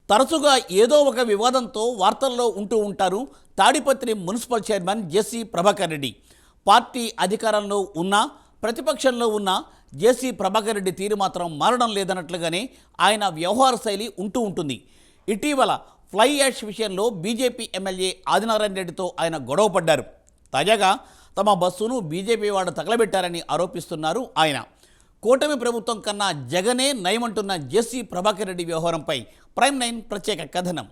తరచుగా ఏదో ఒక వివాదంతో వార్తల్లో ఉంటూ ఉంటారు తాడిపత్రి మున్సిపల్ చైర్మన్ జేసీ ప్రభాకర్ రెడ్డి. పార్టీ అధికారంలో ఉన్నా ప్రతిపక్షంలో ఉన్న జేసీ ప్రభాకర్ రెడ్డి తీరు మాత్రం మారడం లేదన్నట్లుగానే ఆయన వ్యవహార శైలి ఉంటూ ఉంటుంది. ఇటీవల ఫ్లై యాష్ విషయంలో బీజేపీ ఎమ్మెల్యే ఆదినారాయణ రెడ్డితో ఆయన గొడవపడ్డారు. తాజాగా తమ బస్సును బీజేపీ వాడు తగలబెట్టారని ఆరోపిస్తున్నారు ఆయన. కూటమి ప్రభుత్వం కన్నా జగనే నయమంటున్న జేసీ ప్రభాకర్ రెడ్డి వ్యవహారంపై ప్రైమ్ 9 ప్రత్యేక కథనం.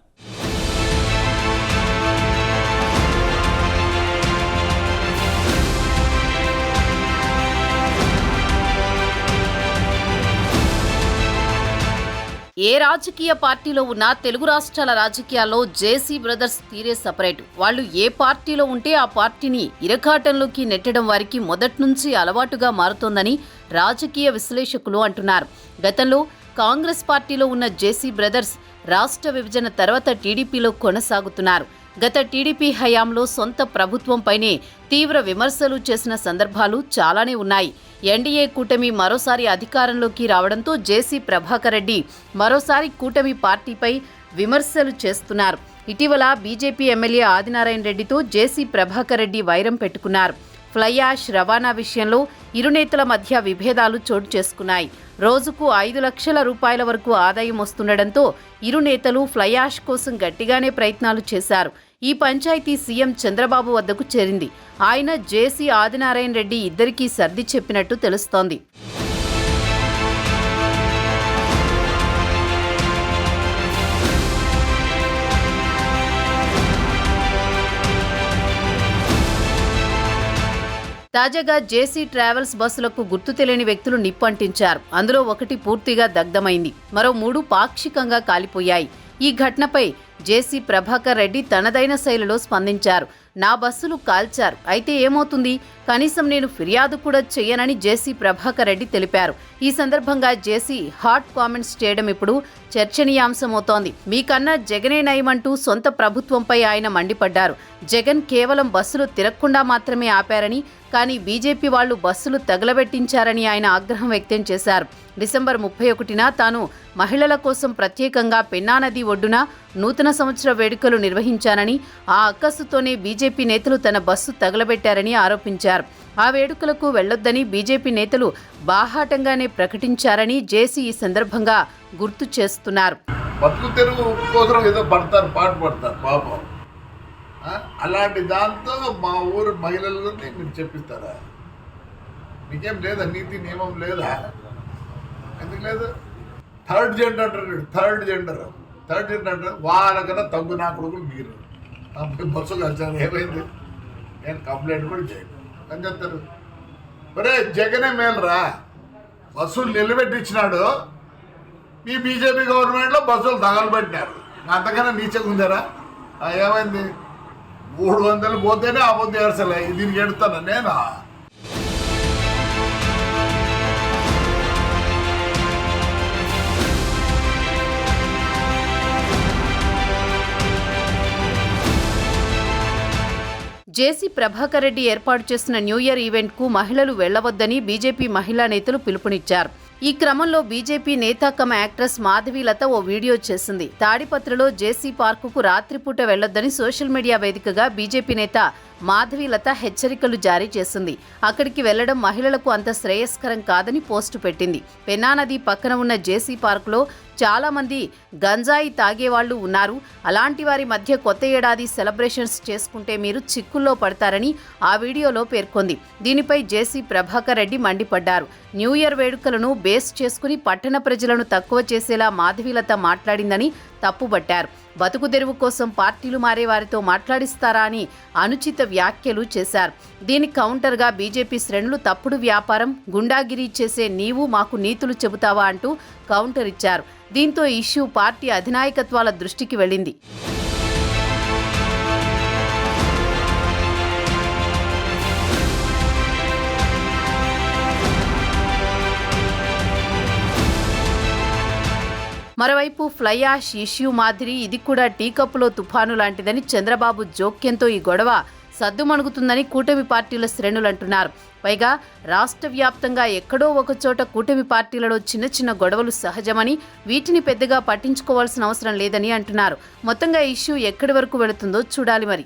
ఏ రాజకీయ పార్టీలో ఉన్నా తెలుగు రాష్ట్రాల రాజకీయాల్లో జేసీ బ్రదర్స్ తీరే సపరేట్. వాళ్ళు ఏ పార్టీలో ఉంటే ఆ పార్టీని ఇరకాటంలోకి నెట్టడం వారికి మొదటి నుంచి అలవాటుగా మారుతోందని రాజకీయ విశ్లేషకులు అంటున్నారు. గతంలో కాంగ్రెస్ పార్టీలో ఉన్న జేసీ బ్రదర్స్ రాష్ట్ర విభజన తర్వాత టీడీపీలో కొనసాగుతున్నారు. గత టీడీపీ హయాంలో సొంత ప్రభుత్వంపైనే తీవ్ర విమర్శలు చేసిన సందర్భాలు చాలానే ఉన్నాయి. ఎన్డీఏ కూటమి మరోసారి అధికారంలోకి రావడంతో జేసీ ప్రభాకర్ రెడ్డి మరోసారి కూటమి పార్టీపై విమర్శలు చేస్తున్నారు. ఇటీవల బీజేపీ ఎమ్మెల్యే ఆదినారాయణ రెడ్డితో జేసీ ప్రభాకర్ రెడ్డి వైరం పెట్టుకున్నారు. ఫ్లై యాష్ రవాణా విషయంలో ఇరు నేతల మధ్య విభేదాలు చోటు చేసుకున్నాయి. రోజుకు 5 లక్షల రూపాయల వరకు ఆదాయం వస్తుండటంతో ఇరు నేతలు ఫ్లై యాష్ కోసం గట్టిగానే ప్రయత్నాలు చేశారు. ఈ పంచాయతీ సీఎం చంద్రబాబు వద్దకు చేరింది. ఆయన జేసీ ఆదినారాయణ రెడ్డి ఇద్దరికీ సర్ది చెప్పినట్టు తెలుస్తోంది. తాజాగా జేసీ ట్రావెల్స్ బస్సులకు గుర్తు తెలియని వ్యక్తులు నిప్పంటించారు. అందులో ఒకటి పూర్తిగా దగ్ధమైంది, మరో 3 పాక్షికంగా కాలిపోయాయి. ఈ ఘటనపై జేసీ ప్రభాకర్ రెడ్డి తనదైన శైలిలో స్పందించారు. నా బస్సులు కాల్చారు, అయితే ఏమవుతుంది, కనీసం నేను ఫిర్యాదు కూడా చెయ్యనని జేసీ ప్రభాకర్ రెడ్డి తెలిపారు. ఈ సందర్భంగా జేసీ హాట్ కామెంట్స్ చేయడం ఇప్పుడు చర్చనీయాంశమవుతోంది. మీకన్నా జగనే నయమంటూ సొంత ప్రభుత్వంపై ఆయన మండిపడ్డారు. జగన్ కేవలం బస్సులు తిరగకుండా మాత్రమే ఆపారని, కానీ బీజేపీ వాళ్లు బస్సులు తగలబెట్టించారని ఆయన ఆగ్రహం వ్యక్తం చేశారు. డిసెంబర్ 31న తాను మహిళల కోసం ప్రత్యేకంగా పెన్నా నది ఒడ్డున నూతన సంవత్సర వేడుకలు నిర్వహించానని, ఆ అక్కసుతోనే బీజేపీ నేతలు తన బస్సు తగలబెట్టారని ఆరోపించారు. ఆ వేడుకలకు వెళ్లొద్దని బీజేపీ నేతలు బాహాటంగానే ప్రకటించారని జేసీ ఈ సందర్భంగా గుర్తు చేస్తున్నారు. బతుకు తెరువు కోసం ఏదో పడతారు, పాట పడతారు పాపం. అలాంటి దాంతో మా ఊరు మహిళలని మీరు చెప్పిస్తారా? మీకేం లేదా? నీతి నియమం లేదా? ఎందుకు లేదు? థర్డ్ జెండర్ అంటారు. థర్డ్ జెండర్ అంటే వాళ్ళకన్నా తగ్గు నా కొడుకులు మీరు బస్సు కలిసారు. ఏమైంది? నేను కంప్లైంట్ కూడా చేయను అని చెప్తారు. ఒరే జగనే మేలురా, బస్సులు నిలబెట్టించినాడు. మీ బీజేపీ గవర్నమెంట్లో బస్సులు తగలబెట్టినారు. అంతకన్నా నీచగా ఉందారా? ఏమైంది? 300 పోతేనే ఆ పొద్దు ఏడ్చలే, దీనికి ఎడుతాను నేనా? జేసీ ప్రభాకర్ రెడ్డి ఏర్పాటు చేసిన న్యూ ఇయర్ ఈవెంట్కు మహిళలు వెళ్లవద్దని బీజేపీ మహిళా నేతలు పిలుపునిచ్చారు. ఈ క్రమంలో బీజేపీ నేత కమ యాక్ట్రెస్ మాధవీలత ఓ వీడియో చేసింది. తాడిపత్రిలో జేసీ పార్కుకు రాత్రిపూట వెళ్లొద్దని సోషల్ మీడియా వేదికగా బీజేపీ నేత మాధవీలత హెచ్చరికలు జారీ చేసింది. అక్కడికి వెళ్లడం మహిళలకు అంత శ్రేయస్కరం కాదని పోస్టు పెట్టింది. పెన్నా నది పక్కన ఉన్న జేసీ పార్కులో చాలా మంది గంజాయి తాగేవాళ్లు ఉన్నారు. అలాంటి వారి మధ్య కొత్త ఏడాది సెలబ్రేషన్స్ చేసుకుంటే మీరు చిక్కుల్లో పడతారని ఆ వీడియోలో పేర్కొంది. దీనిపై జేసీ ప్రభాకర్ రెడ్డి మండిపడ్డారు. న్యూ ఇయర్ వేడుకలను బేస్ చేసుకుని పట్టణ ప్రజలను తక్కువ చేసేలా మాధవీలత మాట్లాడిందని తప్పుబట్టారు. బతుకు తెరువు కోసం పార్టీలు మారే వారితో మాట్లాడిస్తారా అని అనుచిత వ్యాఖ్యలు చేశారు. దీనికి కౌంటర్గా బీజేపీ శ్రేణులు తప్పుడు వ్యాపారం, గుండాగిరీ చేసే నీవు మాకు నీతులు చెబుతావా అంటూ కౌంటర్ ఇచ్చారు. దీంతో ఇష్యూ పార్టీ అధినాయకత్వాల దృష్టికి వెళ్ళింది. మరోవైపు ఫ్లై యాష్ ఇష్యూ మాదిరి ఇది కూడా టీ కప్పులో తుఫాను లాంటిదని చంద్రబాబు జోక్యంతో ఈ గొడవ సద్దుమణుగుతుందని కూటమి పార్టీల శ్రేణులు అంటున్నారు. పైగా రాష్ట్ర వ్యాప్తంగా ఎక్కడో ఒకచోట కూటమి పార్టీలలో చిన్న చిన్న గొడవలు సహజమని, వీటిని పెద్దగా పట్టించుకోవాల్సిన అవసరం లేదని అంటున్నారు. మొత్తంగా ఇష్యూ ఎక్కడి వరకు వెళుతుందో చూడాలి మరి.